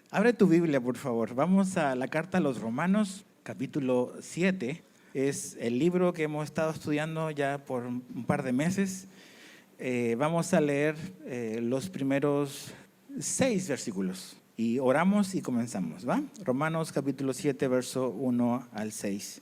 Abre tu Biblia, por favor. Vamos a la carta a los Romanos, capítulo 7. Es el libro que hemos estado estudiando ya por un par de meses. Vamos a leer los primeros 6 versículos. Y oramos y comenzamos, ¿va? Romanos capítulo 7, verso 1 al 6.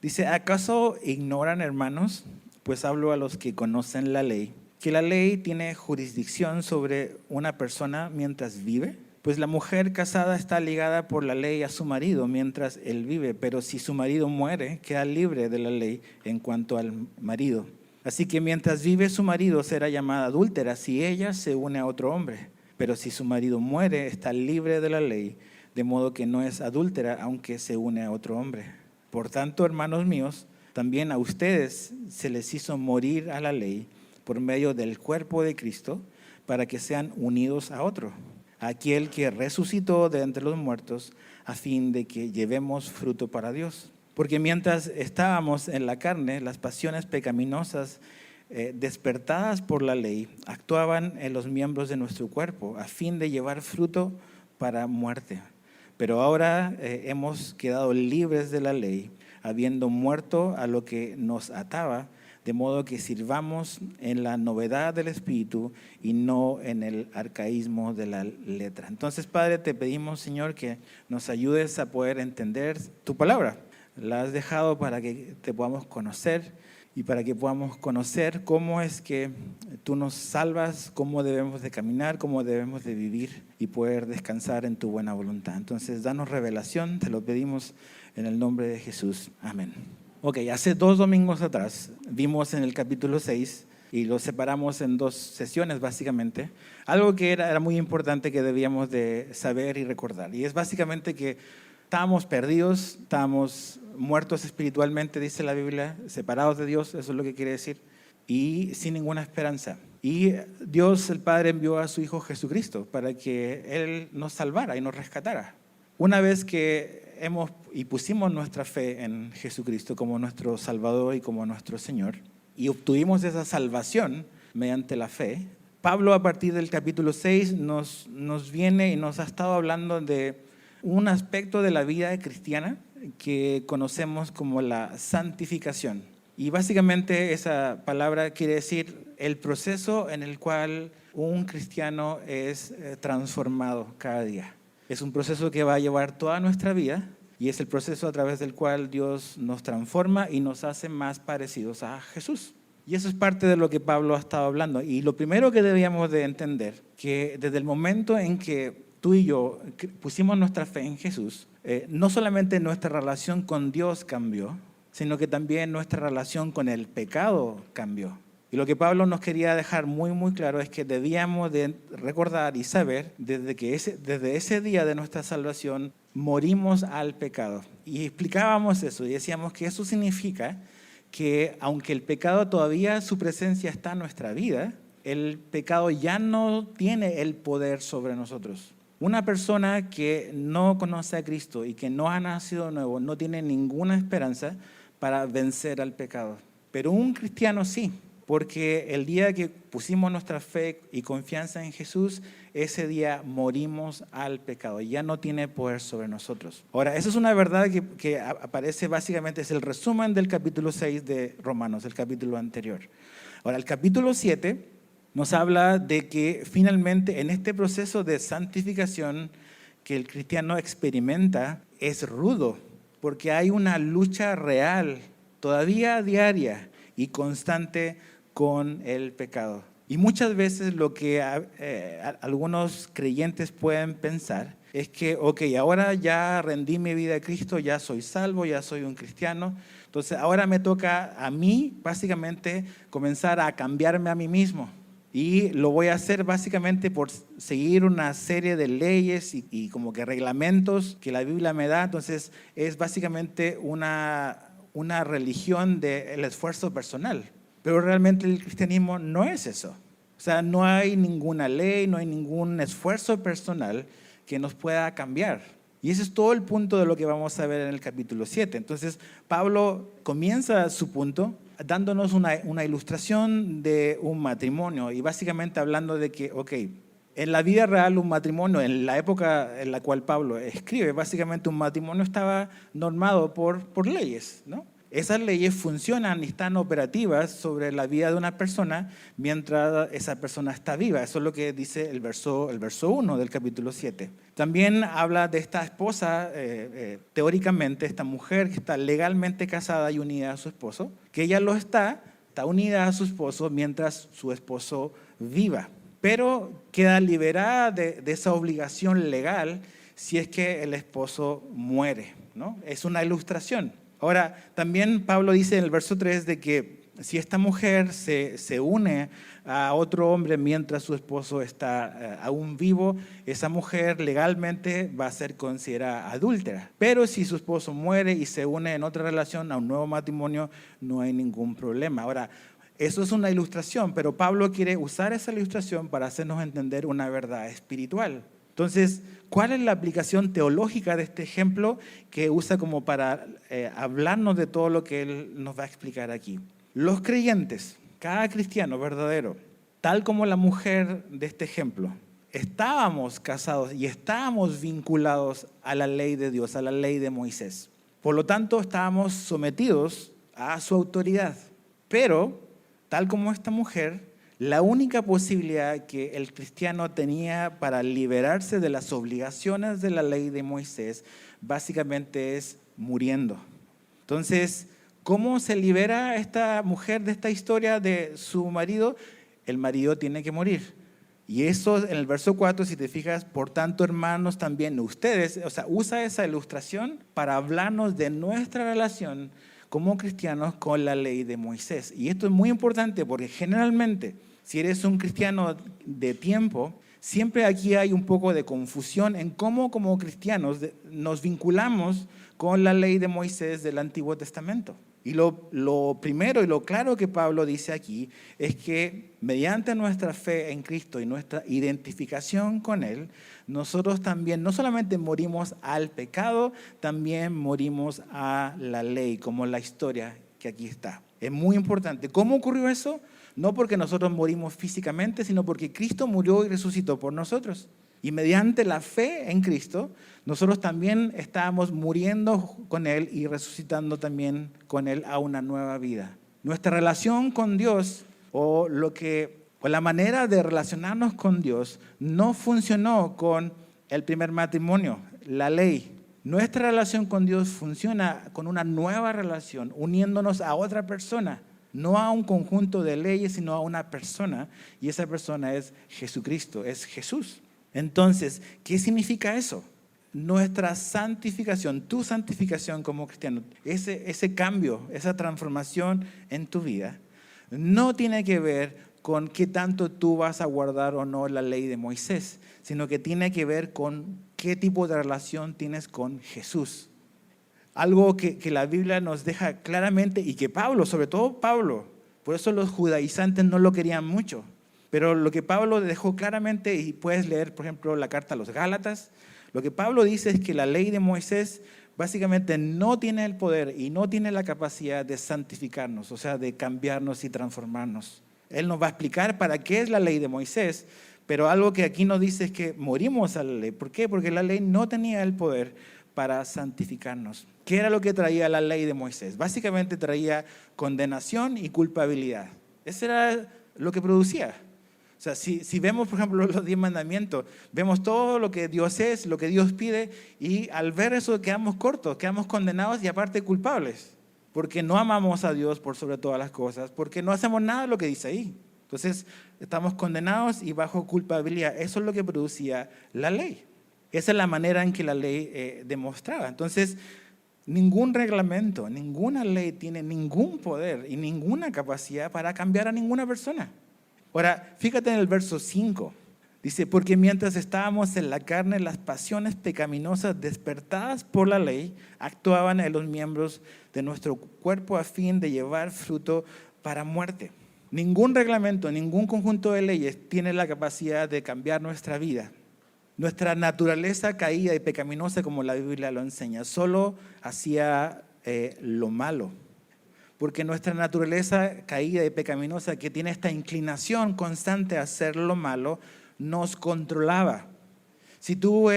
Dice, ¿acaso ignoran, hermanos? Pues hablo a los que conocen la ley, que la ley tiene jurisdicción sobre una persona mientras vive. Pues la mujer casada está ligada por la ley a su marido mientras él vive, pero si su marido muere, queda libre de la ley en cuanto al marido. Así que mientras vive su marido será llamada adúltera si ella se une a otro hombre. Pero si su marido muere, está libre de la ley, de modo que no es adúltera aunque se une a otro hombre. Por tanto, hermanos míos, también a ustedes se les hizo morir a la ley por medio del cuerpo de Cristo para que sean unidos a otro, aquel que resucitó de entre los muertos, a fin de que llevemos fruto para Dios. Porque mientras estábamos en la carne, las pasiones pecaminosas despertadas por la ley actuaban en los miembros de nuestro cuerpo, a fin de llevar fruto para muerte. Pero ahora hemos quedado libres de la ley, habiendo muerto a lo que nos ataba, de modo que sirvamos en la novedad del Espíritu y no en el arcaísmo de la letra. Entonces, Padre, te pedimos, Señor, que nos ayudes a poder entender tu palabra. La has dejado para que te podamos conocer y para que podamos conocer cómo es que tú nos salvas, cómo debemos de caminar, cómo debemos de vivir y poder descansar en tu buena voluntad. Entonces, danos revelación, te lo pedimos en el nombre de Jesús. Amén. Ok, hace 2 domingos atrás vimos en el capítulo 6 y lo separamos en 2 sesiones básicamente, algo que era muy importante que debíamos de saber y recordar. Y es básicamente que estábamos perdidos, estábamos muertos espiritualmente, dice la Biblia, separados de Dios, eso es lo que quiere decir, y sin ninguna esperanza. Y Dios el Padre envió a su Hijo Jesucristo para que Él nos salvara y nos rescatara. Una vez que pusimos nuestra fe en Jesucristo como nuestro Salvador y como nuestro Señor, y obtuvimos esa salvación mediante la fe, Pablo a partir del capítulo 6 nos viene y nos ha estado hablando de un aspecto de la vida cristiana que conocemos como la santificación. Y básicamente esa palabra quiere decir el proceso en el cual un cristiano es transformado cada día. Es un proceso que va a llevar toda nuestra vida y es el proceso a través del cual Dios nos transforma y nos hace más parecidos a Jesús. Y eso es parte de lo que Pablo ha estado hablando. Y lo primero que debíamos de entender, que desde el momento en que tú y yo pusimos nuestra fe en Jesús, no solamente nuestra relación con Dios cambió, sino que también nuestra relación con el pecado cambió. Y lo que Pablo nos quería dejar muy claro es que debíamos de recordar y saber desde ese día de nuestra salvación morimos al pecado. Y explicábamos eso y decíamos que eso significa que aunque el pecado todavía su presencia está en nuestra vida, el pecado ya no tiene el poder sobre nosotros. Una persona que no conoce a Cristo y que no ha nacido de nuevo no tiene ninguna esperanza para vencer al pecado. Pero un cristiano sí. Porque el día que pusimos nuestra fe y confianza en Jesús, ese día morimos al pecado. Ya no tiene poder sobre nosotros. Ahora, eso es una verdad que aparece básicamente, es el resumen del capítulo 6 de Romanos, el capítulo anterior. Ahora, el capítulo 7 nos habla de que finalmente en este proceso de santificación que el cristiano experimenta es rudo, porque hay una lucha real, todavía diaria y constante con el pecado. Y muchas veces lo que algunos creyentes pueden pensar es que, ok, ahora ya rendí mi vida a Cristo, ya soy salvo, ya soy un cristiano, entonces ahora me toca a mí básicamente comenzar a cambiarme a mí mismo. Y lo voy a hacer básicamente por seguir una serie de leyes y como que reglamentos que la Biblia me da. Entonces es básicamente una religión del esfuerzo personal. Pero realmente el cristianismo no es eso. O sea, no hay ninguna ley, no hay ningún esfuerzo personal que nos pueda cambiar. Y ese es todo el punto de lo que vamos a ver en el capítulo 7. Entonces, Pablo comienza su punto dándonos una ilustración de un matrimonio y básicamente hablando de que, ok, En la vida real, un matrimonio, en la época en la cual Pablo escribe, básicamente un matrimonio estaba normado por leyes, ¿no? Esas leyes funcionan y están operativas sobre la vida de una persona mientras esa persona está viva. Eso es lo que dice el verso 1 del capítulo 7. También habla de esta esposa, teóricamente, esta mujer que está legalmente casada y unida a su esposo, que ella está unida a su esposo mientras su esposo viva, pero queda liberada de esa obligación legal si es que el esposo muere, ¿no? Es una ilustración. Ahora, también Pablo dice en el verso 3 de que si esta mujer se une a otro hombre mientras su esposo está aún vivo, esa mujer legalmente va a ser considerada adúltera. Pero si su esposo muere y se une en otra relación a un nuevo matrimonio, no hay ningún problema. Ahora, eso es una ilustración, pero Pablo quiere usar esa ilustración para hacernos entender una verdad espiritual. Entonces, ¿cuál es la aplicación teológica de este ejemplo que usa como para hablarnos de todo lo que él nos va a explicar aquí? Los creyentes, cada cristiano verdadero, tal como la mujer de este ejemplo, estábamos casados y estábamos vinculados a la ley de Dios, a la ley de Moisés. Por lo tanto, estábamos sometidos a su autoridad. Pero, tal como esta mujer, la única posibilidad que el cristiano tenía para liberarse de las obligaciones de la ley de Moisés, básicamente es muriendo. Entonces, ¿cómo se libera esta mujer de esta historia de su marido? El marido tiene que morir. Y eso en el verso 4, si te fijas, por tanto, hermanos, también ustedes, o sea, usa esa ilustración para hablarnos de nuestra relación como cristianos con la ley de Moisés. Y esto es muy importante porque generalmente, si eres un cristiano de tiempo, siempre aquí hay un poco de confusión en cómo como cristianos nos vinculamos con la ley de Moisés del Antiguo Testamento. Y lo primero y lo claro que Pablo dice aquí es que mediante nuestra fe en Cristo y nuestra identificación con Él, nosotros también no solamente morimos al pecado, también morimos a la ley, como la historia que aquí está. Es muy importante. ¿Cómo ocurrió eso? No porque nosotros morimos físicamente, sino porque Cristo murió y resucitó por nosotros. Y mediante la fe en Cristo, nosotros también estábamos muriendo con Él y resucitando también con Él a una nueva vida. Nuestra relación con Dios o la manera de relacionarnos con Dios no funcionó con el primer matrimonio, la ley. Nuestra relación con Dios funciona con una nueva relación, uniéndonos a otra persona. No a un conjunto de leyes, sino a una persona. Y esa persona es Jesucristo, es Jesús. Entonces, ¿qué significa eso? Nuestra santificación, tu santificación como cristiano, ese cambio, esa transformación en tu vida, no tiene que ver con qué tanto tú vas a guardar o no la ley de Moisés, sino que tiene que ver con qué tipo de relación tienes con Jesús. Algo que la Biblia nos deja claramente y que Pablo, sobre todo Pablo, por eso los judaizantes no lo querían mucho, pero lo que Pablo dejó claramente, y puedes leer, por ejemplo, la carta a los Gálatas, lo que Pablo dice es que la ley de Moisés básicamente no tiene el poder y no tiene la capacidad de santificarnos, o sea, de cambiarnos y transformarnos. Él nos va a explicar para qué es la ley de Moisés, pero algo que aquí nos dice es que morimos a la ley. ¿Por qué? Porque la ley no tenía el poder para santificarnos. ¿Qué era lo que traía la ley de Moisés? Básicamente traía condenación y culpabilidad. Eso era lo que producía. O sea, si vemos, por ejemplo, los 10 mandamientos, vemos todo lo que Dios es, lo que Dios pide, y al ver eso quedamos cortos, quedamos condenados y aparte culpables, porque no amamos a Dios por sobre todas las cosas, porque no hacemos nada de lo que dice ahí. Entonces, estamos condenados y bajo culpabilidad. Eso es lo que producía la ley. Esa es la manera en que la ley demostraba. Entonces, ningún reglamento, ninguna ley tiene ningún poder y ninguna capacidad para cambiar a ninguna persona. Ahora, fíjate en el verso 5. Dice, porque mientras estábamos en la carne, las pasiones pecaminosas despertadas por la ley actuaban en los miembros de nuestro cuerpo a fin de llevar fruto para muerte. Ningún reglamento, ningún conjunto de leyes tiene la capacidad de cambiar nuestra vida. Nuestra naturaleza caída y pecaminosa, como la Biblia lo enseña, solo hacía lo malo. Porque nuestra naturaleza caída y pecaminosa, que tiene esta inclinación constante a hacer lo malo, nos controlaba. Si tú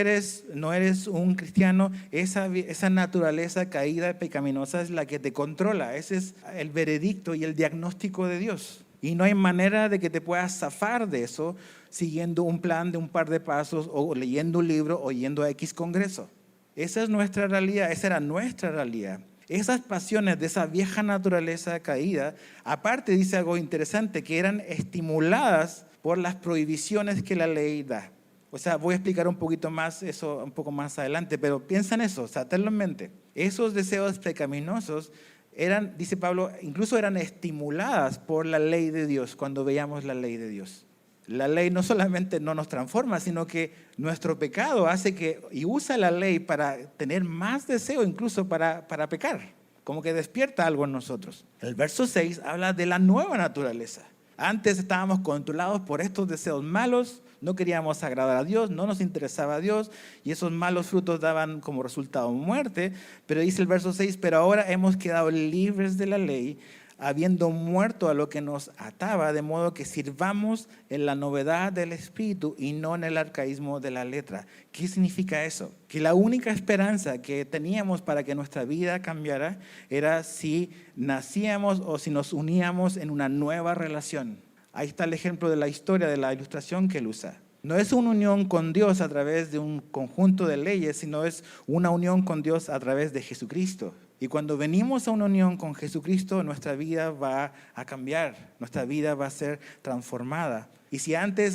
no eres un cristiano, esa naturaleza caída y pecaminosa es la que te controla. Ese es el veredicto y el diagnóstico de Dios. Y no hay manera de que te puedas zafar de eso siguiendo un plan de un par de pasos o leyendo un libro o yendo a X congreso. Esa es nuestra realidad, esa era nuestra realidad. Esas pasiones de esa vieja naturaleza caída, aparte dice algo interesante, que eran estimuladas por las prohibiciones que la ley da. O sea, voy a explicar un poquito más eso un poco más adelante, pero piensa en eso, o sea, tenlo en mente. Esos deseos pecaminosos eran, dice Pablo, incluso eran estimuladas por la ley de Dios cuando veíamos la ley de Dios. La ley no solamente no nos transforma, sino que nuestro pecado hace y usa la ley para tener más deseo, incluso para pecar, como que despierta algo en nosotros. El verso 6 habla de la nueva naturaleza. Antes estábamos controlados por estos deseos malos, no queríamos agradar a Dios, no nos interesaba a Dios y esos malos frutos daban como resultado muerte. Pero dice el verso 6, pero ahora hemos quedado libres de la ley, habiendo muerto a lo que nos ataba, de modo que sirvamos en la novedad del Espíritu y no en el arcaísmo de la letra. ¿Qué significa eso? Que la única esperanza que teníamos para que nuestra vida cambiara era si nacíamos o si nos uníamos en una nueva relación. Ahí está el ejemplo de la historia, de la ilustración que él usa. No es una unión con Dios a través de un conjunto de leyes, sino es una unión con Dios a través de Jesucristo. Y cuando venimos a una unión con Jesucristo, nuestra vida va a cambiar, nuestra vida va a ser transformada. Y si antes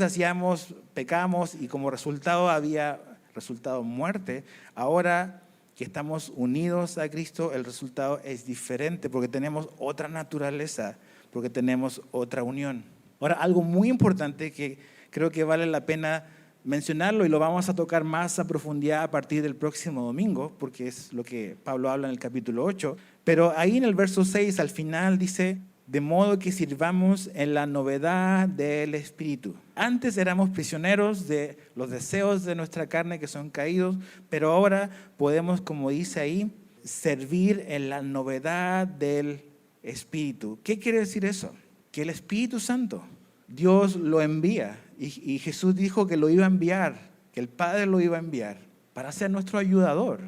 pecamos y como resultado había resultado muerte, ahora que estamos unidos a Cristo, el resultado es diferente porque tenemos otra naturaleza, porque tenemos otra unión. Ahora, algo muy importante que creo que vale la pena mencionarlo y lo vamos a tocar más a profundidad a partir del próximo domingo, porque es lo que Pablo habla en el capítulo 8. Pero ahí en el verso 6 al final dice, de modo que sirvamos en la novedad del Espíritu. Antes éramos prisioneros de los deseos de nuestra carne que son caídos, pero ahora podemos, como dice ahí, servir en la novedad del Espíritu. ¿Qué quiere decir eso? Que el Espíritu Santo, Dios lo envía y Jesús dijo que lo iba a enviar, que el Padre lo iba a enviar para ser nuestro ayudador.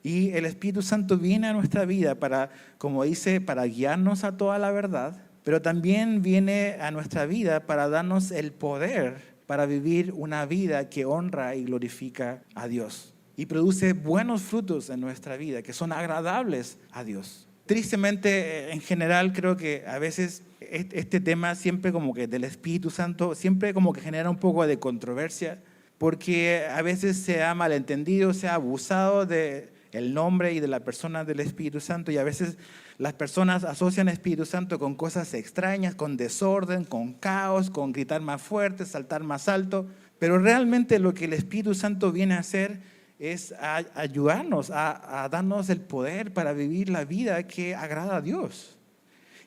Y el Espíritu Santo viene a nuestra vida para, como dice, para guiarnos a toda la verdad, pero también viene a nuestra vida para darnos el poder para vivir una vida que honra y glorifica a Dios y produce buenos frutos en nuestra vida que son agradables a Dios. Tristemente, en general, creo que a veces este tema siempre como que del Espíritu Santo, siempre como que genera un poco de controversia, porque a veces se ha malentendido, se ha abusado del nombre y de la persona del Espíritu Santo, y a veces las personas asocian Espíritu Santo con cosas extrañas, con desorden, con caos, con gritar más fuerte, saltar más alto, pero realmente lo que el Espíritu Santo viene a hacer es a ayudarnos, a darnos el poder para vivir la vida que agrada a Dios.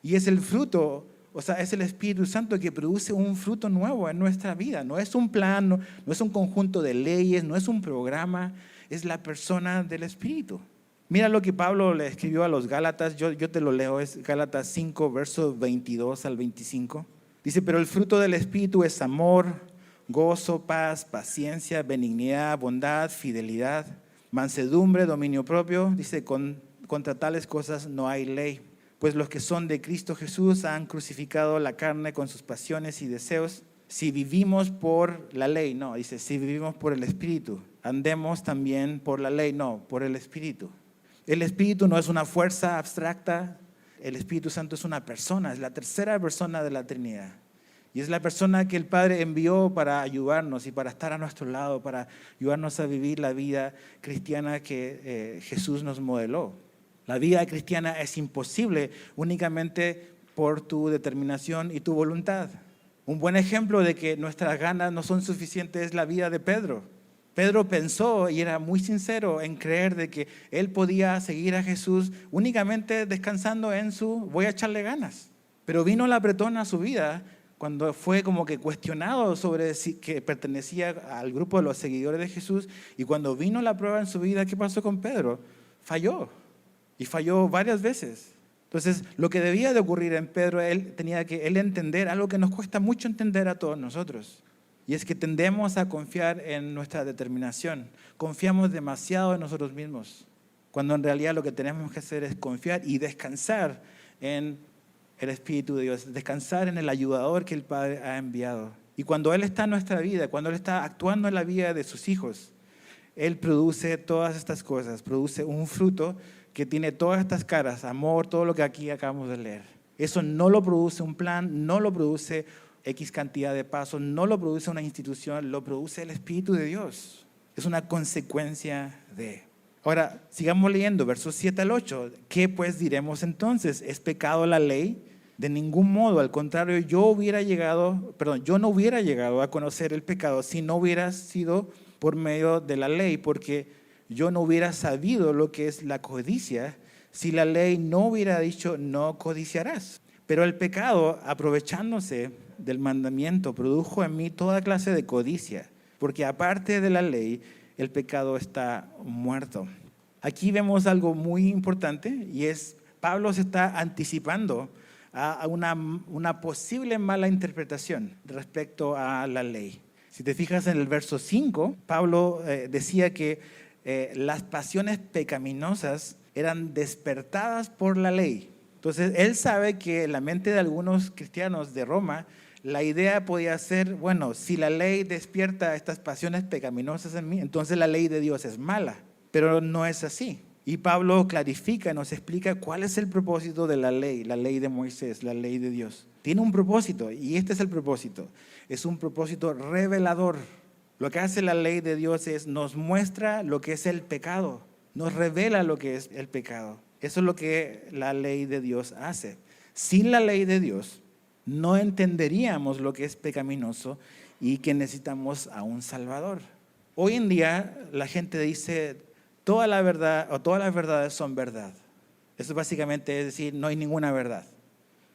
Y es el fruto, o sea, es el Espíritu Santo que produce un fruto nuevo en nuestra vida. No es un plan, no es un conjunto de leyes, no es un programa, es la persona del Espíritu. Mira lo que Pablo le escribió a los Gálatas, yo te lo leo, es Gálatas 5, versos 22 al 25. Dice, pero el fruto del Espíritu es amor, gozo, paz, paciencia, benignidad, bondad, fidelidad, mansedumbre, dominio propio. Dice, contra tales cosas no hay ley. Pues los que son de Cristo Jesús han crucificado la carne con sus pasiones y deseos. Si vivimos por la ley, no, dice, si vivimos por el Espíritu, andemos también por la ley, no, por el Espíritu. El Espíritu no es una fuerza abstracta, el Espíritu Santo es una persona, es la tercera persona de la Trinidad. Y es la persona que el Padre envió para ayudarnos y para estar a nuestro lado, para ayudarnos a vivir la vida cristiana que Jesús nos modeló. La vida cristiana es imposible únicamente por tu determinación y tu voluntad. Un buen ejemplo de que nuestras ganas no son suficientes es la vida de Pedro. Pedro pensó y era muy sincero en creer de que él podía seguir a Jesús únicamente descansando en voy a echarle ganas. Pero vino la apretón a su vida cuando fue como que cuestionado sobre si que pertenecía al grupo de los seguidores de Jesús, y cuando vino la prueba en su vida, ¿qué pasó con Pedro? Falló, y falló varias veces. Entonces, lo que debía de ocurrir en Pedro, él tenía que entender algo que nos cuesta mucho entender a todos nosotros, Y es que tendemos a confiar en nuestra determinación. Confiamos demasiado en nosotros mismos, cuando en realidad lo que tenemos que hacer es confiar y descansar en el Espíritu de Dios, descansar en el ayudador que el Padre ha enviado. Y cuando Él está en nuestra vida, cuando Él está actuando en la vida de sus hijos, Él produce todas estas cosas, produce un fruto que tiene todas estas caras, amor, todo lo que aquí acabamos de leer. Eso no lo produce un plan, no lo produce X cantidad de pasos, no lo produce una institución, lo produce el Espíritu de Dios. Es una consecuencia de. Ahora, sigamos leyendo, versos 7 al 8. ¿Qué pues diremos entonces? ¿Es pecado la ley? De ningún modo, al contrario, yo no hubiera llegado a conocer el pecado si no hubiera sido por medio de la ley, porque yo no hubiera sabido lo que es la codicia si la ley no hubiera dicho no codiciarás. Pero el pecado, aprovechándose del mandamiento, produjo en mí toda clase de codicia, porque aparte de la ley, el pecado está muerto. Aquí vemos algo muy importante y es Pablo se está anticipando a una posible mala interpretación respecto a la ley. Si te fijas en el verso 5, Pablo decía que las pasiones pecaminosas eran despertadas por la ley. Entonces, él sabe que en la mente de algunos cristianos de Roma, la idea podía ser, bueno, si la ley despierta estas pasiones pecaminosas en mí, entonces la ley de Dios es mala. Pero no es así. Y Pablo clarifica, nos explica cuál es el propósito de la ley de Moisés, la ley de Dios. Tiene un propósito y este es el propósito. Es un propósito revelador. Lo que hace la ley de Dios es nos muestra lo que es el pecado, nos revela lo que es el pecado. Eso es lo que la ley de Dios hace. Sin la ley de Dios no entenderíamos lo que es pecaminoso y que necesitamos a un Salvador. Hoy en día la gente dice toda la verdad o todas las verdades son verdad. Eso básicamente es decir, no hay ninguna verdad.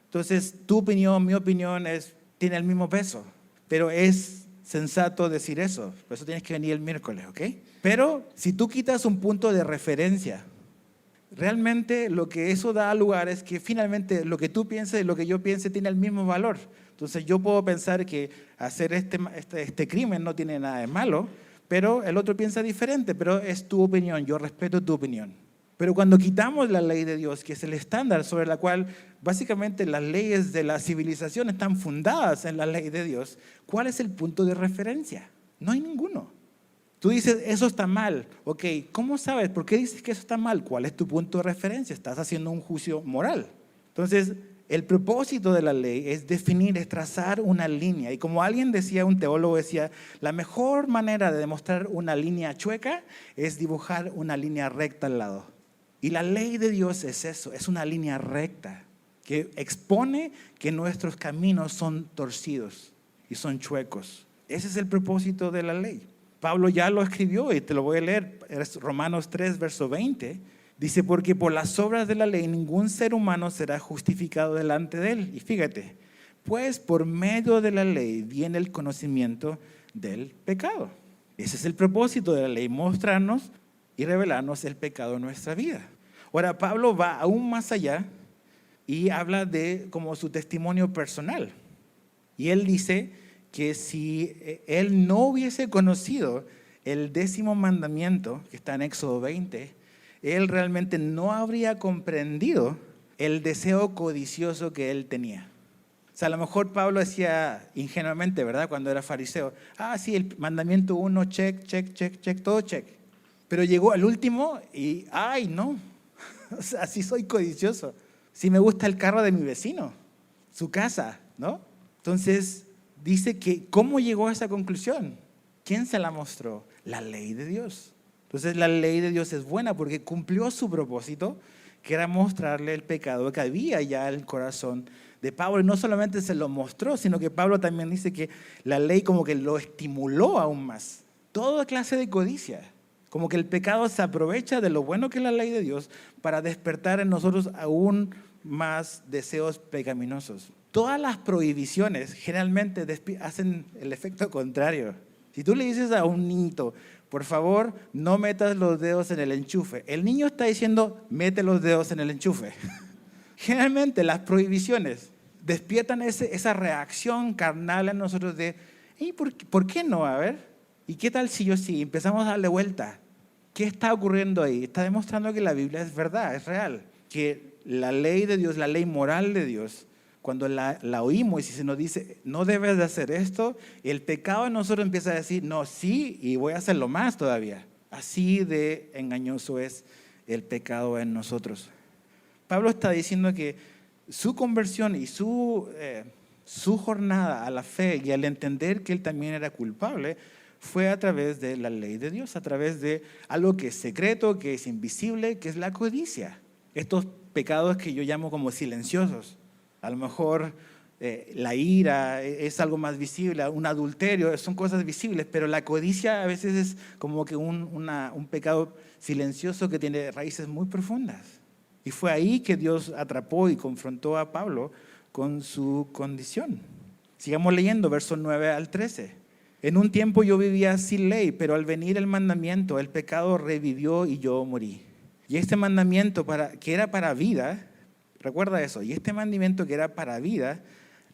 Entonces, tu opinión, mi opinión tiene el mismo peso, pero es sensato decir eso. Por eso tienes que venir el miércoles, ¿ok? Pero si tú quitas un punto de referencia, realmente lo que eso da lugar es que finalmente lo que tú pienses y lo que yo piense tiene el mismo valor. Entonces, yo puedo pensar que hacer este crimen no tiene nada de malo, pero el otro piensa diferente, pero es tu opinión, yo respeto tu opinión. Pero cuando quitamos la ley de Dios, que es el estándar sobre la cual básicamente las leyes de la civilización están fundadas en la ley de Dios, ¿cuál es el punto de referencia? No hay ninguno. Tú dices, eso está mal. Ok, ¿cómo sabes? ¿Por qué dices que eso está mal? ¿Cuál es tu punto de referencia? Estás haciendo un juicio moral. Entonces, el propósito de la ley es definir, es trazar una línea. Y como alguien decía, un teólogo decía, la mejor manera de demostrar una línea chueca es dibujar una línea recta al lado. Y la ley de Dios es eso, es una línea recta que expone que nuestros caminos son torcidos y son chuecos. Ese es el propósito de la ley. Pablo ya lo escribió y te lo voy a leer, es Romanos 3, verso 20. Dice, porque por las obras de la ley ningún ser humano será justificado delante de él. Y fíjate, pues por medio de la ley viene el conocimiento del pecado. Ese es el propósito de la ley, mostrarnos y revelarnos el pecado en nuestra vida. Ahora, Pablo va aún más allá y habla de como su testimonio personal. Y él dice que si él no hubiese conocido el 10º mandamiento, que está en Éxodo 20, él realmente no habría comprendido el deseo codicioso que él tenía. O sea, a lo mejor Pablo decía ingenuamente, ¿verdad? Cuando era fariseo, sí, el mandamiento 1, check, check, check, check, todo check. Pero llegó al último y, no, o sea, sí soy codicioso. Sí me gusta el carro de mi vecino, su casa, ¿no? Entonces, dice que, ¿cómo llegó a esa conclusión? ¿Quién se la mostró? La ley de Dios. Entonces la ley de Dios es buena porque cumplió su propósito, que era mostrarle el pecado que había ya en el corazón de Pablo. Y no solamente se lo mostró, sino que Pablo también dice que la ley como que lo estimuló aún más. Toda clase de codicia. Como que el pecado se aprovecha de lo bueno que es la ley de Dios para despertar en nosotros aún más deseos pecaminosos. Todas las prohibiciones generalmente hacen el efecto contrario. Si tú le dices a un niñito, por favor, no metas los dedos en el enchufe, el niño está diciendo, mete los dedos en el enchufe. Generalmente las prohibiciones despiertan esa reacción carnal en nosotros de ¿Y por qué no? A ver, ¿y qué tal si yo sí? Empezamos a darle vuelta. ¿Qué está ocurriendo ahí? Está demostrando que la Biblia es verdad, es real. Que la ley de Dios, la ley moral de Dios, cuando la oímos y se nos dice, no debes de hacer esto, el pecado en nosotros empieza a decir, no, sí, y voy a hacerlo más todavía. Así de engañoso es el pecado en nosotros. Pablo está diciendo que su conversión y su jornada a la fe y al entender que él también era culpable fue a través de la ley de Dios, a través de algo que es secreto, que es invisible, que es la codicia. Estos pecados que yo llamo como silenciosos. A lo mejor la ira es algo más visible, un adulterio, son cosas visibles, pero la codicia a veces es como que un pecado silencioso que tiene raíces muy profundas. Y fue ahí que Dios atrapó y confrontó a Pablo con su condición. Sigamos leyendo, versos 9 al 13. En un tiempo yo vivía sin ley, pero al venir el mandamiento, el pecado revivió y yo morí. Y este mandamiento que era para vida, recuerda eso, y este mandamiento que era para vida,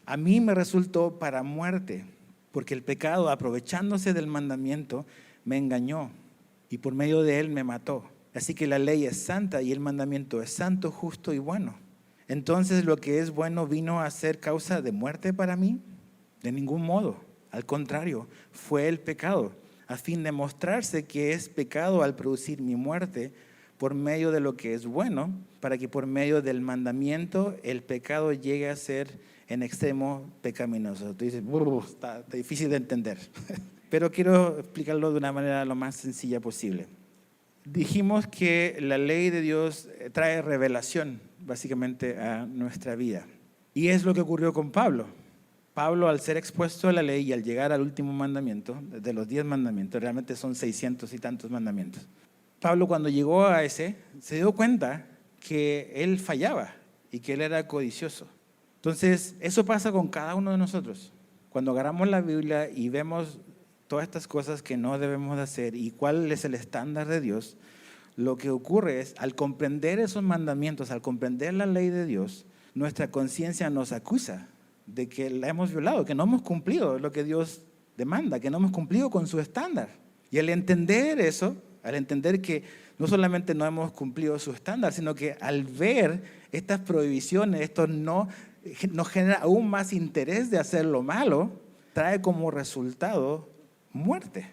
a mí me resultó para muerte, porque el pecado, aprovechándose del mandamiento, me engañó y por medio de él me mató. Así que la ley es santa y el mandamiento es santo, justo y bueno. Entonces, ¿lo que es bueno vino a ser causa de muerte para mí? De ningún modo. Al contrario, fue el pecado, a fin de mostrarse que es pecado al producir mi muerte por medio de lo que es bueno, para que por medio del mandamiento el pecado llegue a ser en extremo pecaminoso. Tú dices, está difícil de entender, pero quiero explicarlo de una manera lo más sencilla posible. Dijimos que la ley de Dios trae revelación básicamente a nuestra vida. Y es lo que ocurrió con Pablo. Pablo, al ser expuesto a la ley y al llegar al último mandamiento, de los 10 mandamientos, realmente son 600 y tantos mandamientos. Pablo, cuando llegó a ese, se dio cuenta que él fallaba y que él era codicioso. Entonces, eso pasa con cada uno de nosotros. Cuando agarramos la Biblia y vemos todas estas cosas que no debemos de hacer y cuál es el estándar de Dios, lo que ocurre es, al comprender esos mandamientos, al comprender la ley de Dios, nuestra conciencia nos acusa de que la hemos violado, que no hemos cumplido lo que Dios demanda, que no hemos cumplido con su estándar. Y al entender eso, al entender que no solamente no hemos cumplido su estándar, sino que al ver estas prohibiciones, esto nos genera aún más interés de hacer lo malo, trae como resultado muerte.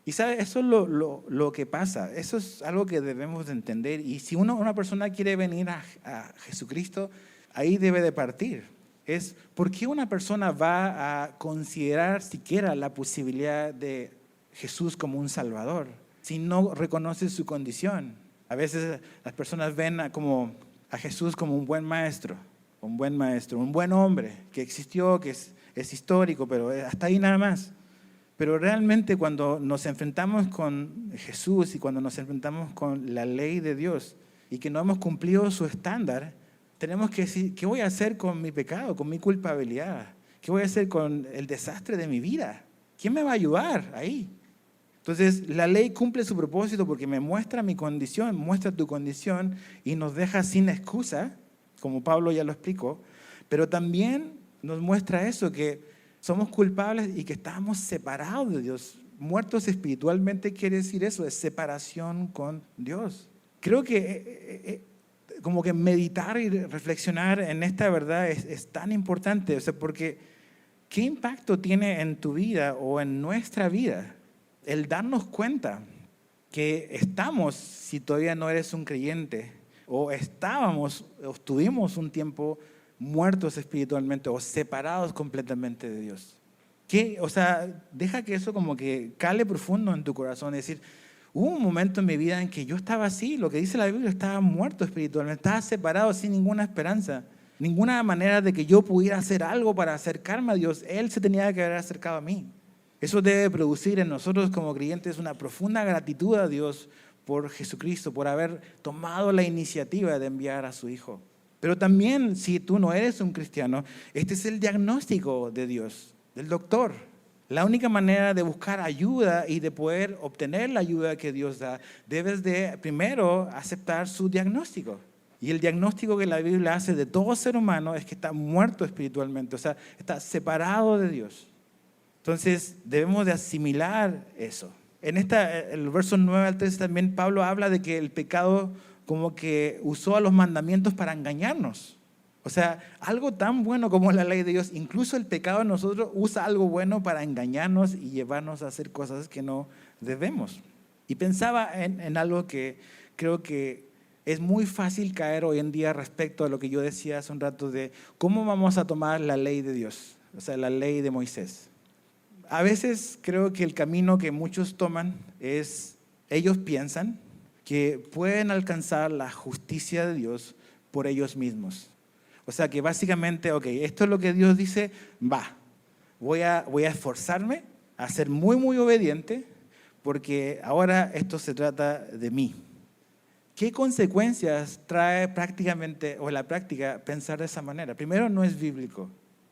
Y ¿sabes? Eso es lo que pasa. Eso es algo que debemos de entender. Y si una persona quiere venir a Jesucristo, ahí debe de partir. Es ¿por qué una persona va a considerar siquiera la posibilidad de Jesús como un Salvador si no reconoce su condición? A veces las personas ven a Jesús como un buen maestro, un buen hombre que existió, que es histórico, pero hasta ahí nada más. Pero realmente cuando nos enfrentamos con Jesús y cuando nos enfrentamos con la ley de Dios y que no hemos cumplido su estándar, tenemos que decir, ¿qué voy a hacer con mi pecado, con mi culpabilidad? ¿Qué voy a hacer con el desastre de mi vida? ¿Quién me va a ayudar ahí? Entonces, la ley cumple su propósito porque me muestra mi condición, muestra tu condición y nos deja sin excusa, como Pablo ya lo explicó, pero también nos muestra eso, que somos culpables y que estamos separados de Dios. Muertos espiritualmente quiere decir eso, es separación con Dios. Creo que como que meditar y reflexionar en esta verdad es tan importante, o sea, porque ¿qué impacto tiene en tu vida o en nuestra vida el darnos cuenta que estamos, si todavía no eres un creyente, o estuvimos un tiempo muertos espiritualmente o separados completamente de Dios? O sea, deja que eso como que cale profundo en tu corazón, es decir, hubo un momento en mi vida en que yo estaba así, lo que dice la Biblia, estaba muerto espiritualmente, estaba separado sin ninguna esperanza, ninguna manera de que yo pudiera hacer algo para acercarme a Dios. Él se tenía que haber acercado a mí. Eso debe producir en nosotros como creyentes una profunda gratitud a Dios por Jesucristo, por haber tomado la iniciativa de enviar a su Hijo. Pero también, si tú no eres un cristiano, este es el diagnóstico de Dios, del doctor. La única manera de buscar ayuda y de poder obtener la ayuda que Dios da, debes de primero aceptar su diagnóstico. Y el diagnóstico que la Biblia hace de todo ser humano es que está muerto espiritualmente, o sea, está separado de Dios. Entonces debemos de asimilar eso. En el verso 9 al 13 también Pablo habla de que el pecado como que usó a los mandamientos para engañarnos. O sea, algo tan bueno como la ley de Dios, incluso el pecado en nosotros usa algo bueno para engañarnos y llevarnos a hacer cosas que no debemos. Y pensaba en algo que creo que es muy fácil caer hoy en día respecto a lo que yo decía hace un rato de cómo vamos a tomar la ley de Dios, o sea, la ley de Moisés. A veces creo que el camino que muchos toman es, ellos piensan que pueden alcanzar la justicia de Dios por ellos mismos. O sea que básicamente, ok, esto es lo que Dios dice, voy a esforzarme a ser muy, muy obediente porque ahora esto se trata de mí. ¿Qué consecuencias trae prácticamente o en la práctica pensar de esa manera? Primero, no es bíblico.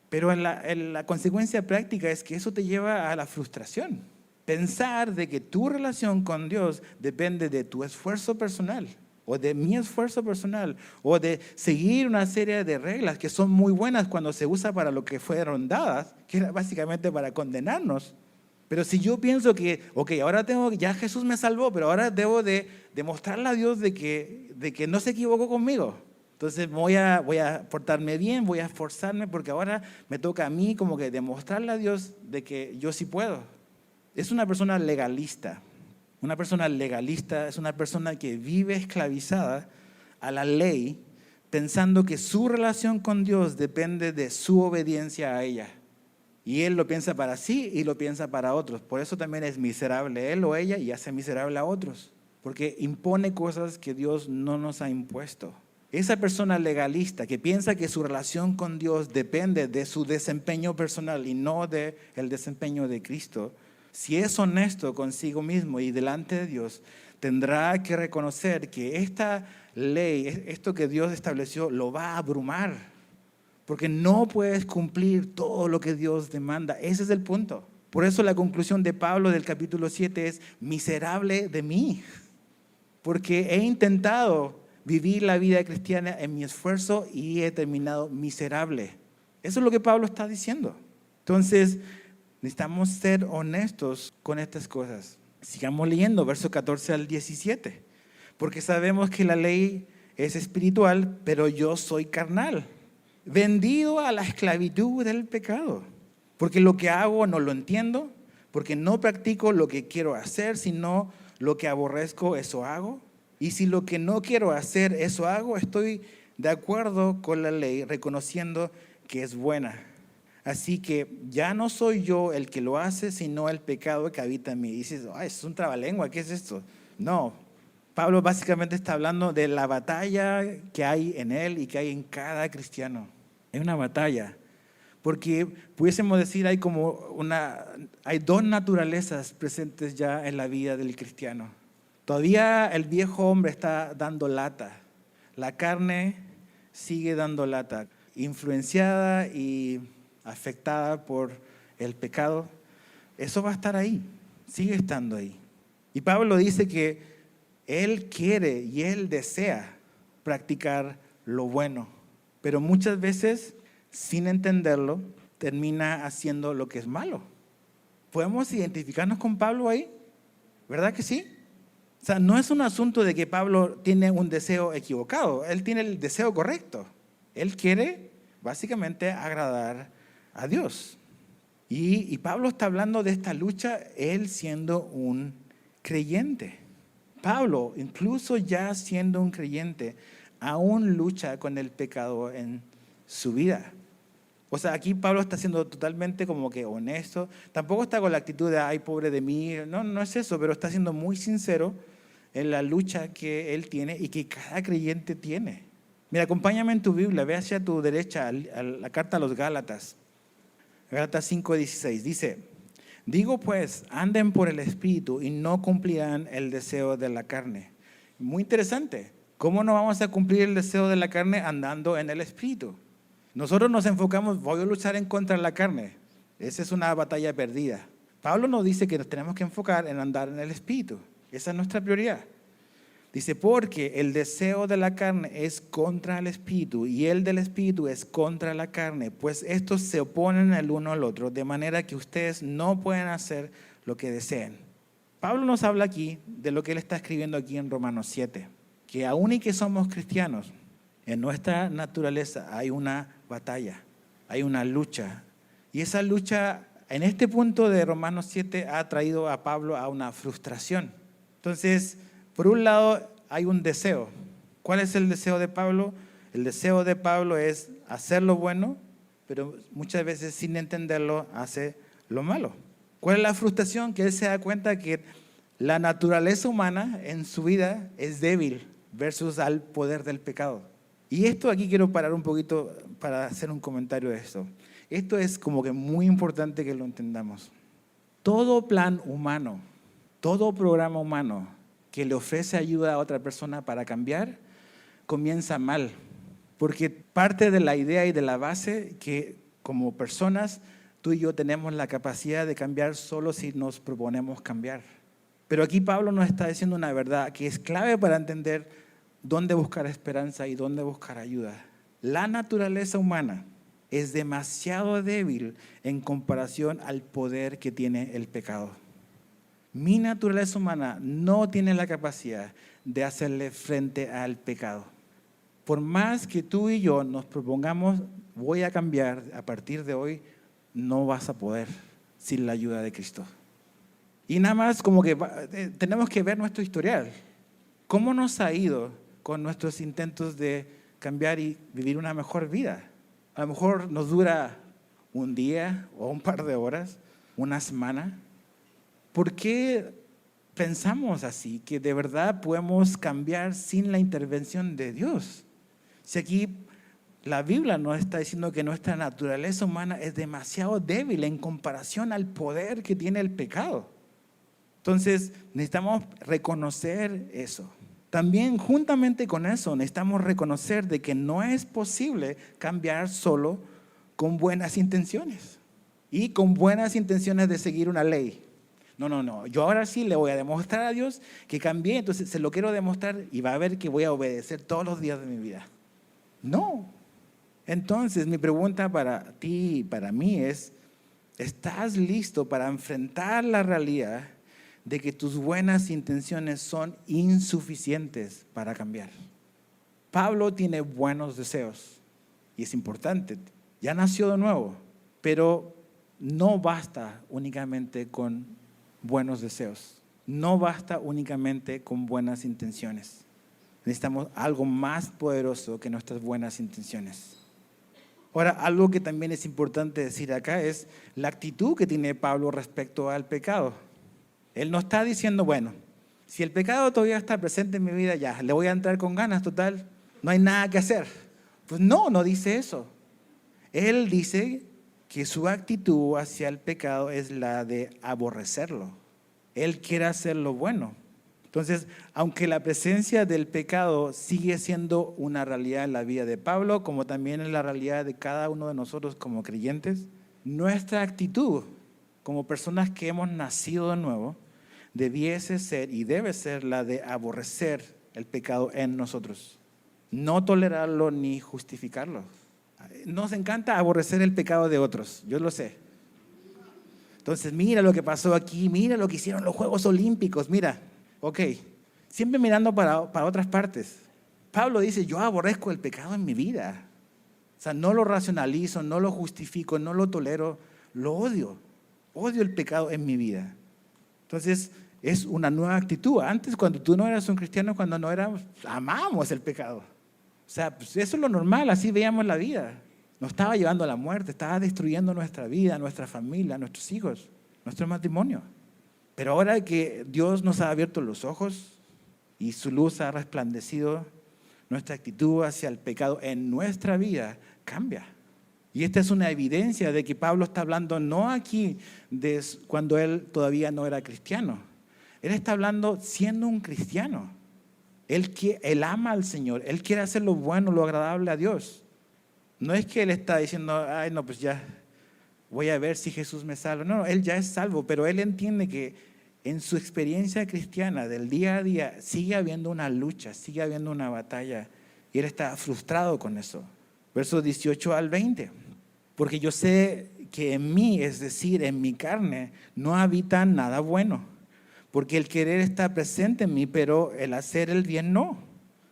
Pero la consecuencia práctica es que eso te lleva a la frustración. Pensar de que tu relación con Dios depende de tu esfuerzo personal o de mi esfuerzo personal o de seguir una serie de reglas que son muy buenas cuando se usa para lo que fueron dadas, que era básicamente para condenarnos. Pero si yo pienso que, ok, ahora ya Jesús me salvó, pero ahora debo de demostrarle a Dios de que no se equivocó conmigo. Entonces voy a portarme bien, voy a esforzarme porque ahora me toca a mí como que demostrarle a Dios de que yo sí puedo. Es una persona legalista. Una persona legalista es una persona que vive esclavizada a la ley pensando que su relación con Dios depende de su obediencia a ella. Y él lo piensa para sí y lo piensa para otros. Por eso también es miserable él o ella y hace miserable a otros. Porque impone cosas que Dios no nos ha impuesto. Esa persona legalista que piensa que su relación con Dios depende de su desempeño personal y no del desempeño de Cristo, si es honesto consigo mismo y delante de Dios, tendrá que reconocer que esta ley, esto que Dios estableció, lo va a abrumar. Porque no puedes cumplir todo lo que Dios demanda. Ese es el punto. Por eso la conclusión de Pablo del capítulo 7 es miserable de mí. Porque he intentado vivir la vida cristiana en mi esfuerzo y he terminado miserable. Eso es lo que Pablo está diciendo. Entonces, necesitamos ser honestos con estas cosas. Sigamos leyendo, versos 14 al 17. Porque sabemos que la ley es espiritual, pero yo soy carnal, vendido a la esclavitud del pecado. Porque lo que hago no lo entiendo, porque no practico lo que quiero hacer, sino lo que aborrezco, eso hago. Y si lo que no quiero hacer, eso hago, estoy de acuerdo con la ley, reconociendo que es buena. Así que ya no soy yo el que lo hace, sino el pecado que habita en mí. Y dices, es un trabalengua, ¿qué es esto? No, Pablo básicamente está hablando de la batalla que hay en él y que hay en cada cristiano. Es una batalla. Porque pudiésemos decir, hay dos naturalezas presentes ya en la vida del cristiano. Todavía el viejo hombre está dando lata. La carne sigue dando lata, influenciada y afectada por el pecado. Eso va a estar ahí, sigue estando ahí. Y Pablo dice que él quiere y él desea practicar lo bueno, pero muchas veces, sin entenderlo, termina haciendo lo que es malo. ¿Podemos identificarnos con Pablo ahí? ¿Verdad que sí? O sea, no es un asunto de que Pablo tiene un deseo equivocado, él tiene el deseo correcto. Él quiere básicamente agradar a Dios. Y Pablo está hablando de esta lucha, él siendo un creyente. Pablo, incluso ya siendo un creyente, aún lucha con el pecado en su vida. O sea, aquí Pablo está siendo totalmente como que honesto. Tampoco está con la actitud de, ay, pobre de mí. No es eso, pero está siendo muy sincero en la lucha que él tiene y que cada creyente tiene. Mira, acompáñame en tu Biblia, ve hacia tu derecha, a la carta a los Gálatas. Gálatas 5:16 dice, digo pues, anden por el Espíritu y no cumplirán el deseo de la carne. Muy interesante. ¿Cómo no vamos a cumplir el deseo de la carne andando en el Espíritu? Nosotros nos enfocamos, voy a luchar en contra de la carne. Esa es una batalla perdida. Pablo nos dice que nos tenemos que enfocar en andar en el Espíritu. Esa es nuestra prioridad. Dice, porque el deseo de la carne es contra el espíritu y el del espíritu es contra la carne, pues estos se oponen el uno al otro, de manera que ustedes no pueden hacer lo que deseen. Pablo nos habla aquí de lo que él está escribiendo aquí en Romanos 7, que aun y que somos cristianos, en nuestra naturaleza hay una batalla, hay una lucha. Y esa lucha en este punto de Romanos 7 ha traído a Pablo a una frustración. Entonces, por un lado hay un deseo. ¿Cuál es el deseo de Pablo? El deseo de Pablo es hacer lo bueno, pero muchas veces sin entenderlo hace lo malo. ¿Cuál es la frustración? Que él se da cuenta que la naturaleza humana en su vida es débil versus al poder del pecado. Y esto aquí quiero parar un poquito para hacer un comentario de esto. Esto es como que muy importante que lo entendamos. Todo plan humano, todo programa humano que le ofrece ayuda a otra persona para cambiar, comienza mal. Porque parte de la idea y de la base que como personas, tú y yo tenemos la capacidad de cambiar solo si nos proponemos cambiar. Pero aquí Pablo nos está diciendo una verdad que es clave para entender dónde buscar esperanza y dónde buscar ayuda. La naturaleza humana es demasiado débil en comparación al poder que tiene el pecado. Mi naturaleza humana no tiene la capacidad de hacerle frente al pecado. Por más que tú y yo nos propongamos, voy a cambiar a partir de hoy, no vas a poder sin la ayuda de Cristo. Y nada más como que tenemos que ver nuestro historial. ¿Cómo nos ha ido con nuestros intentos de cambiar y vivir una mejor vida? A lo mejor nos dura un día o un par de horas, una semana. ¿Por qué pensamos así? Que de verdad podemos cambiar sin la intervención de Dios. Si aquí la Biblia nos está diciendo que nuestra naturaleza humana es demasiado débil en comparación al poder que tiene el pecado. Entonces necesitamos reconocer eso. También juntamente con eso necesitamos reconocer de que no es posible cambiar solo con buenas intenciones y con buenas intenciones de seguir una ley. No, yo ahora sí le voy a demostrar a Dios que cambié, entonces se lo quiero demostrar y va a ver que voy a obedecer todos los días de mi vida. No. Entonces mi pregunta para ti y para mí es, ¿estás listo para enfrentar la realidad de que tus buenas intenciones son insuficientes para cambiar? Pablo tiene buenos deseos y es importante, ya nació de nuevo, pero no basta únicamente con buenos deseos, no basta únicamente con buenas intenciones. Necesitamos algo más poderoso que nuestras buenas intenciones. Ahora, algo que también es importante decir acá es la actitud que tiene Pablo respecto al pecado. Él no está diciendo, bueno, si el pecado todavía está presente en mi vida, ya, le voy a entrar con ganas, total, no hay nada que hacer. Pues no dice eso. Él dice que su actitud hacia el pecado es la de aborrecerlo. Él quiere hacer lo bueno. Entonces, aunque la presencia del pecado sigue siendo una realidad en la vida de Pablo, como también en la realidad de cada uno de nosotros como creyentes, nuestra actitud como personas que hemos nacido de nuevo, debiese ser y debe ser la de aborrecer el pecado en nosotros. No tolerarlo ni justificarlo. Nos encanta aborrecer el pecado de otros, yo lo sé. Entonces, mira lo que pasó aquí, mira lo que hicieron los Juegos Olímpicos, mira, ok, siempre mirando para otras partes. Pablo dice, yo aborrezco el pecado en mi vida. O sea, no lo racionalizo, no lo justifico, no lo tolero, lo odio. Odio el pecado en mi vida. Entonces, es una nueva actitud. Antes, cuando tú no eras un cristiano, cuando no éramos, amamos el pecado. O sea, pues eso es lo normal, así veíamos la vida. Nos estaba llevando a la muerte, estaba destruyendo nuestra vida, nuestra familia, nuestros hijos, nuestro matrimonio. Pero ahora que Dios nos ha abierto los ojos y su luz ha resplandecido, nuestra actitud hacia el pecado en nuestra vida cambia. Y esta es una evidencia de que Pablo está hablando no aquí de cuando él todavía no era cristiano. Él está hablando siendo un cristiano. Él ama al Señor, él quiere hacer lo bueno, lo agradable a Dios. No es que él está diciendo, ay no, pues ya voy a ver si Jesús me salva. No, él ya es salvo, pero él entiende que en su experiencia cristiana del día a día sigue habiendo una lucha, sigue habiendo una batalla y él está frustrado con eso. Versos 18 al 20. Porque yo sé que en mí, es decir, en mi carne, no habita nada bueno. Porque el querer está presente en mí, pero el hacer el bien no.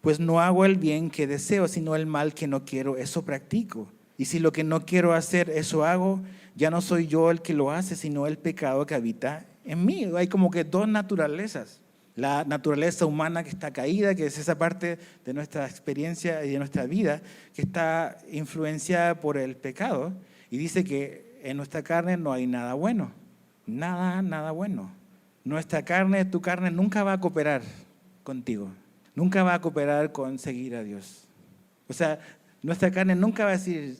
Pues no hago el bien que deseo, sino el mal que no quiero, eso practico. Y si lo que no quiero hacer, eso hago, ya no soy yo el que lo hace, sino el pecado que habita en mí. Hay como que dos naturalezas. La naturaleza humana que está caída, que es esa parte de nuestra experiencia y de nuestra vida, que está influenciada por el pecado. Y dice que en nuestra carne no hay nada bueno. Nada bueno. Nuestra carne, tu carne nunca va a cooperar contigo. Nunca va a cooperar con seguir a Dios. O sea, nuestra carne nunca va a decir,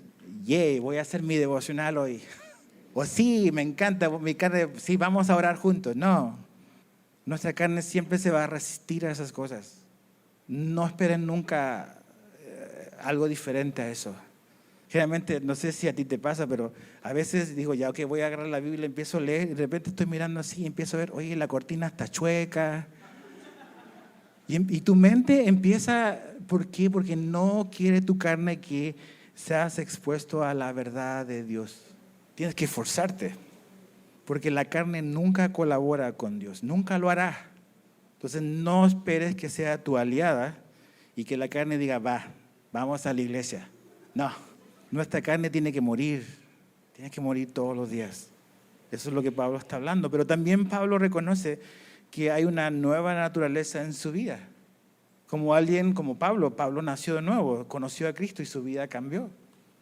voy a hacer mi devocional hoy. O sí, me encanta mi carne, sí, vamos a orar juntos. No, nuestra carne siempre se va a resistir a esas cosas. No esperen nunca algo diferente a eso. Generalmente, no sé si a ti te pasa, pero a veces digo, ya, ok, voy a agarrar la Biblia, empiezo a leer, y de repente estoy mirando así y empiezo a ver, oye, la cortina está chueca. Y tu mente empieza, ¿por qué? Porque no quiere tu carne que seas expuesto a la verdad de Dios. Tienes que esforzarte, porque la carne nunca colabora con Dios, nunca lo hará. Entonces no esperes que sea tu aliada y que la carne diga, vamos a la iglesia. No, nuestra carne tiene que morir todos los días. Eso es lo que Pablo está hablando. Pero también Pablo reconoce que hay una nueva naturaleza en su vida. Como alguien como Pablo nació de nuevo, conoció a Cristo y su vida cambió.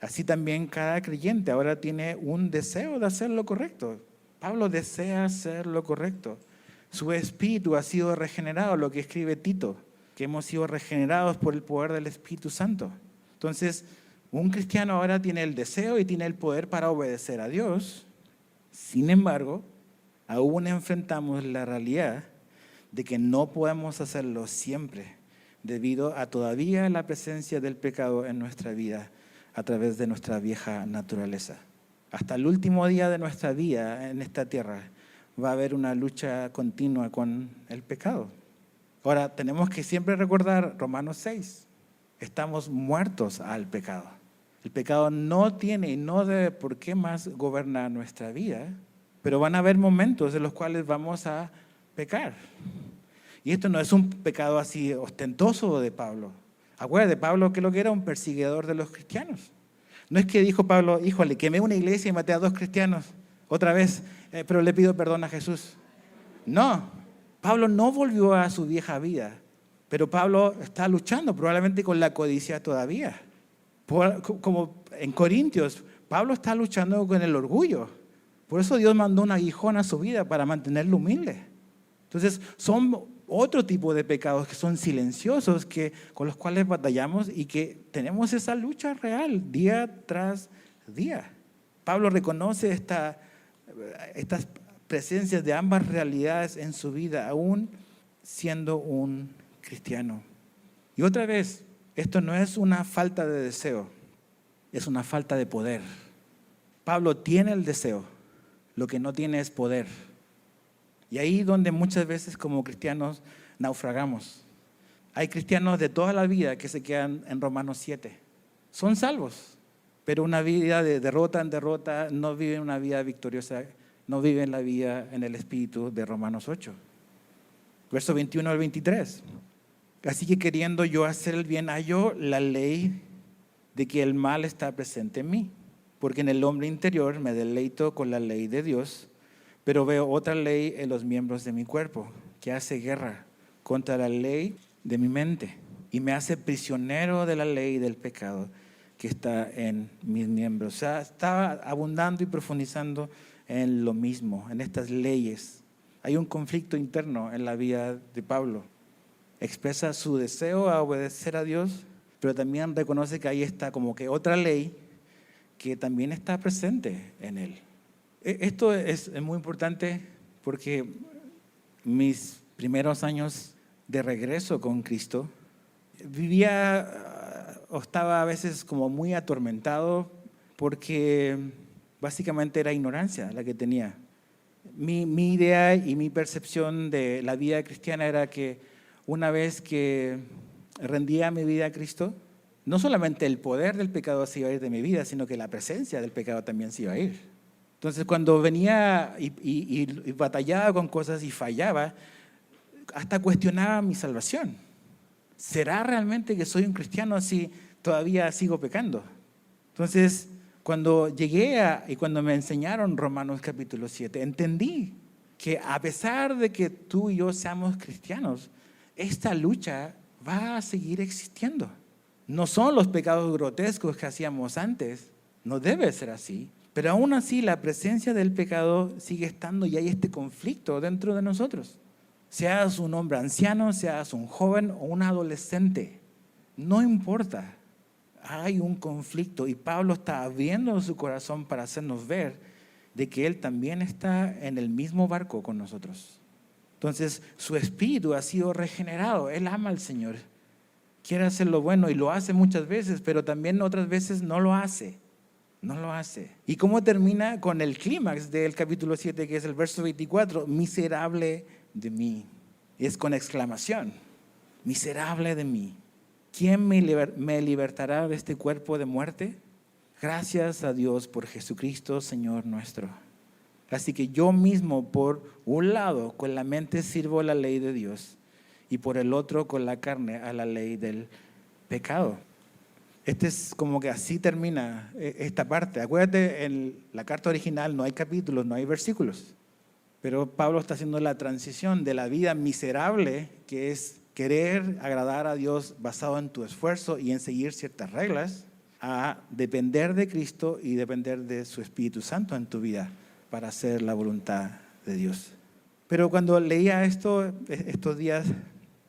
Así también cada creyente ahora tiene un deseo de hacer lo correcto. Pablo desea hacer lo correcto. Su espíritu ha sido regenerado, lo que escribe Tito, que hemos sido regenerados por el poder del Espíritu Santo. Entonces, un cristiano ahora tiene el deseo y tiene el poder para obedecer a Dios. Sin embargo, aún enfrentamos la realidad de que no podemos hacerlo siempre, debido a todavía la presencia del pecado en nuestra vida a través de nuestra vieja naturaleza. Hasta el último día de nuestra vida en esta tierra va a haber una lucha continua con el pecado. Ahora, tenemos que siempre recordar Romanos 6. Estamos muertos al pecado. El pecado no tiene y no debe por qué más gobernar nuestra vida, pero van a haber momentos en los cuales vamos a pecar. Y esto no es un pecado así ostentoso de Pablo. Acuérdate, Pablo que lo que era un perseguidor de los cristianos. No es que dijo Pablo, híjole, quemé una iglesia y maté a 2 cristianos otra vez, pero le pido perdón a Jesús. No, Pablo no volvió a su vieja vida, pero Pablo está luchando probablemente con la codicia todavía. Como en Corintios, Pablo está luchando con el orgullo. Por eso Dios mandó un aguijón a su vida para mantenerlo humilde. Entonces, son otro tipo de pecados que son silenciosos, con los cuales batallamos y que tenemos esa lucha real día tras día. Pablo reconoce estas presencias de ambas realidades en su vida, aún siendo un cristiano. Y otra vez, esto no es una falta de deseo, es una falta de poder. Pablo tiene el deseo, lo que no tiene es poder. Y ahí donde muchas veces como cristianos naufragamos. Hay cristianos de toda la vida que se quedan en Romanos 7. Son salvos, pero una vida de derrota en derrota, no viven una vida victoriosa, no viven la vida en el espíritu de Romanos 8. Verso 21 al 23. Así que queriendo yo hacer el bien, hallo la ley de que el mal está presente en mí, porque en el hombre interior me deleito con la ley de Dios, pero veo otra ley en los miembros de mi cuerpo, que hace guerra contra la ley de mi mente y me hace prisionero de la ley del pecado que está en mis miembros. O sea, estaba abundando y profundizando en lo mismo, en estas leyes. Hay un conflicto interno en la vida de Pablo. Expresa su deseo a obedecer a Dios, pero también reconoce que ahí está como que otra ley que también está presente en él. Esto es muy importante porque mis primeros años de regreso con Cristo, vivía o estaba a veces como muy atormentado porque básicamente era ignorancia la que tenía. Mi idea y mi percepción de la vida cristiana era que una vez que rendía mi vida a Cristo, no solamente el poder del pecado se iba a ir de mi vida, sino que la presencia del pecado también se iba a ir. Entonces, cuando venía y batallaba con cosas y fallaba, hasta cuestionaba mi salvación. ¿Será realmente que soy un cristiano si todavía sigo pecando? Entonces, cuando y cuando me enseñaron Romanos capítulo 7, entendí que a pesar de que tú y yo seamos cristianos, esta lucha va a seguir existiendo. No son los pecados grotescos que hacíamos antes, no debe ser así, pero aún así la presencia del pecado sigue estando y hay este conflicto dentro de nosotros. Seas un hombre anciano, seas un joven o un adolescente, no importa. Hay un conflicto y Pablo está abriendo su corazón para hacernos ver de que él también está en el mismo barco con nosotros. Entonces su espíritu ha sido regenerado, él ama al Señor, quiere hacer lo bueno y lo hace muchas veces, pero también otras veces no lo hace. No lo hace. ¿Y cómo termina? Con el clímax del capítulo 7, que es el verso 24, miserable de mí. Es con exclamación, miserable de mí. ¿Quién me libertará de este cuerpo de muerte? Gracias a Dios por Jesucristo, Señor nuestro. Así que yo mismo, por un lado, con la mente sirvo a la ley de Dios y por el otro, con la carne, a la ley del pecado. Este es como que así termina esta parte. Acuérdate, en la carta original no hay capítulos, no hay versículos. Pero Pablo está haciendo la transición de la vida miserable, que es querer agradar a Dios basado en tu esfuerzo y en seguir ciertas reglas, a depender de Cristo y depender de su Espíritu Santo en tu vida para hacer la voluntad de Dios. Pero cuando leía esto, estos días,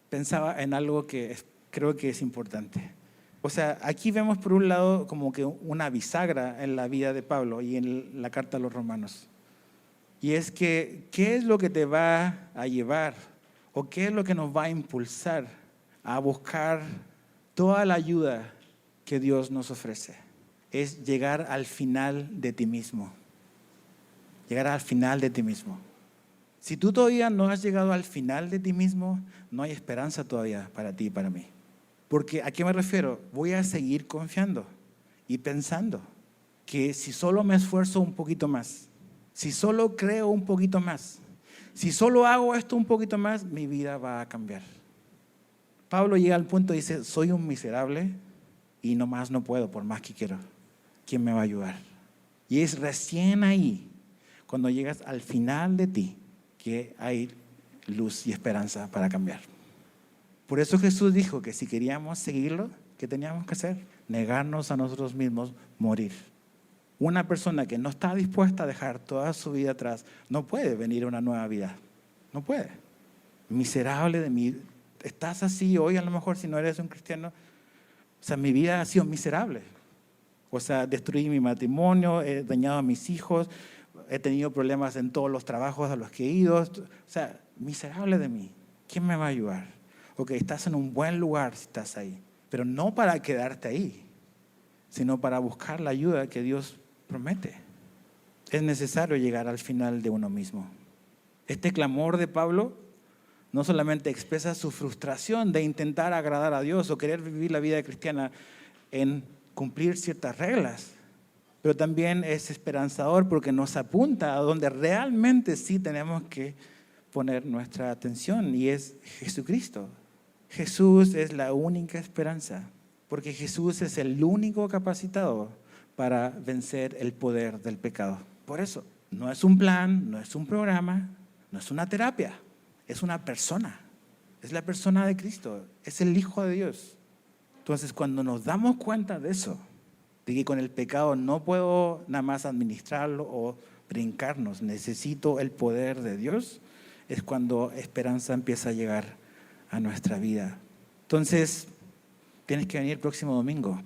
pensaba en algo que creo que es importante. O sea, aquí vemos por un lado como que una bisagra en la vida de Pablo y en la carta a los Romanos. Y es que, ¿qué es lo que te va a llevar o qué es lo que nos va a impulsar a buscar toda la ayuda que Dios nos ofrece? Es llegar al final de ti mismo. Llegar al final de ti mismo. Si tú todavía no has llegado al final de ti mismo, no hay esperanza todavía para ti y para mí. Porque, ¿a qué me refiero? Voy a seguir confiando y pensando que si solo me esfuerzo un poquito más, si solo creo un poquito más, si solo hago esto un poquito más, mi vida va a cambiar. Pablo llega al punto y dice, soy un miserable y nomás no puedo, por más que quiero. ¿Quién me va a ayudar? Y es recién ahí, cuando llegas al final de ti, que hay luz y esperanza para cambiar. Por eso Jesús dijo que si queríamos seguirlo, ¿qué teníamos que hacer? Negarnos a nosotros mismos, morir. Una persona que no está dispuesta a dejar toda su vida atrás no puede venir a una nueva vida. No puede. Miserable de mí. Estás así hoy, a lo mejor, si no eres un cristiano. O sea, mi vida ha sido miserable. O sea, destruí mi matrimonio, he dañado a mis hijos, he tenido problemas en todos los trabajos a los que he ido. O sea, miserable de mí. ¿Quién me va a ayudar? Ok, estás en un buen lugar si estás ahí, pero no para quedarte ahí, sino para buscar la ayuda que Dios promete. Es necesario llegar al final de uno mismo. Este clamor de Pablo no solamente expresa su frustración de intentar agradar a Dios o querer vivir la vida cristiana en cumplir ciertas reglas, pero también es esperanzador porque nos apunta a donde realmente sí tenemos que poner nuestra atención, y es Jesucristo. Jesús es la única esperanza, porque Jesús es el único capacitado para vencer el poder del pecado. Por eso, no es un plan, no es un programa, no es una terapia, es una persona. Es la persona de Cristo, es el Hijo de Dios. Entonces, cuando nos damos cuenta de eso, de que con el pecado no puedo nada más administrarlo o brincarnos, necesito el poder de Dios, es cuando esperanza empieza a llegar a nuestra vida. Entonces, tienes que venir el próximo domingo,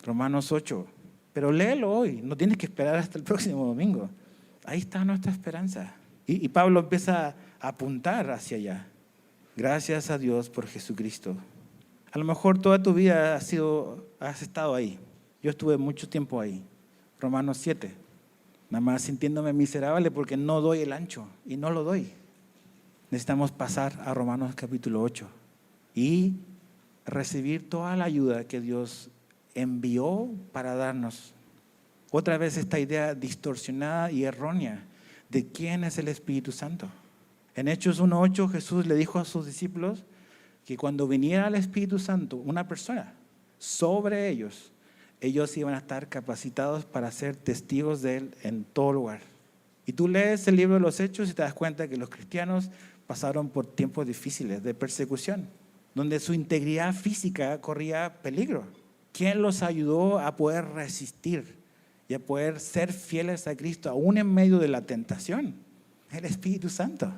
Romanos 8, pero léelo hoy, no tienes que esperar hasta el próximo domingo. Ahí está nuestra esperanza. Y Pablo empieza a apuntar hacia allá. Gracias a Dios por Jesucristo. A lo mejor toda tu vida has estado ahí. Yo estuve mucho tiempo ahí. Romanos 7. nada más sintiéndome miserable porque no doy el ancho y no lo doy. Necesitamos pasar a Romanos capítulo 8 y recibir toda la ayuda que Dios envió para darnos. Otra vez esta idea distorsionada y errónea de quién es el Espíritu Santo. En Hechos 1:8 Jesús le dijo a sus discípulos que cuando viniera el Espíritu Santo, una persona, sobre ellos iban a estar capacitados para ser testigos de Él en todo lugar. Y tú lees el libro de los Hechos y te das cuenta que los cristianos pasaron por tiempos difíciles de persecución, donde su integridad física corría peligro. ¿Quién los ayudó a poder resistir y a poder ser fieles a Cristo aún en medio de la tentación? El Espíritu Santo.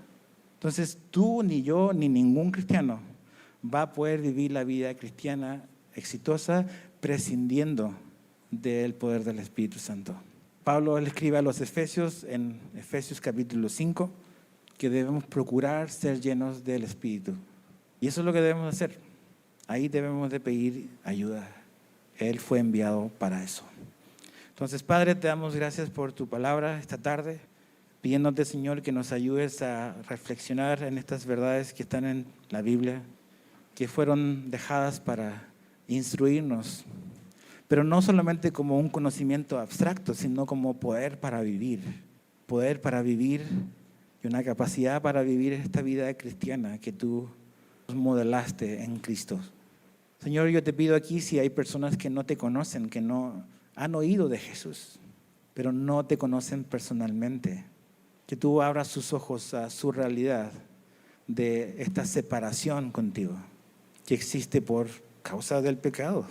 Entonces tú, ni yo, ni ningún cristiano va a poder vivir la vida cristiana exitosa prescindiendo del poder del Espíritu Santo. Pablo le escribe a los Efesios en Efesios capítulo 5 que debemos procurar ser llenos del Espíritu. Y eso es lo que debemos hacer. Ahí debemos de pedir ayuda. Él fue enviado para eso. Entonces, Padre, te damos gracias por tu palabra esta tarde, pidiéndote, Señor, que nos ayudes a reflexionar en estas verdades que están en la Biblia, que fueron dejadas para instruirnos, pero no solamente como un conocimiento abstracto, sino como poder para vivir y una capacidad para vivir esta vida cristiana que tú modelaste en Cristo. Señor, yo te pido aquí si hay personas que no te conocen, que no han oído de Jesús, pero no te conocen personalmente, que tú abras sus ojos a su realidad de esta separación contigo que existe por causa del pecado,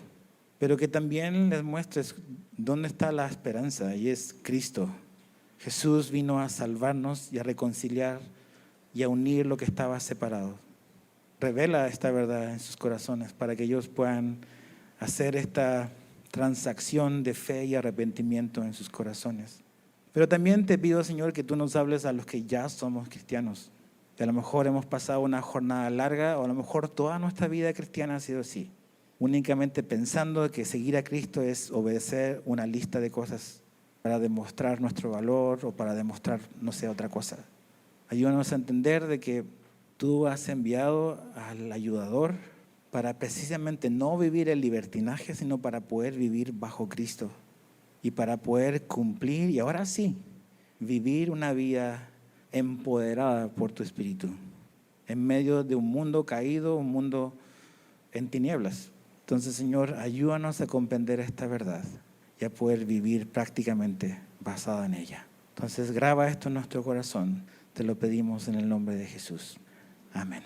pero que también les muestres dónde está la esperanza, y es Cristo. Jesús vino a salvarnos y a reconciliar y a unir lo que estaba separado. Revela esta verdad en sus corazones para que ellos puedan hacer esta transacción de fe y arrepentimiento en sus corazones. Pero también te pido, Señor, que tú nos hables a los que ya somos cristianos. Que a lo mejor hemos pasado una jornada larga o a lo mejor toda nuestra vida cristiana ha sido así, únicamente pensando que seguir a Cristo es obedecer una lista de cosas para demostrar nuestro valor o para demostrar, no sé, otra cosa. Ayúdanos a entender de que tú has enviado al ayudador para precisamente no vivir el libertinaje, sino para poder vivir bajo Cristo y para poder cumplir, y ahora sí, vivir una vida empoderada por tu Espíritu en medio de un mundo caído, un mundo en tinieblas. Entonces, Señor, ayúdanos a comprender esta verdad y a poder vivir prácticamente basada en ella. Entonces, graba esto en nuestro corazón. Te lo pedimos en el nombre de Jesús. Amén.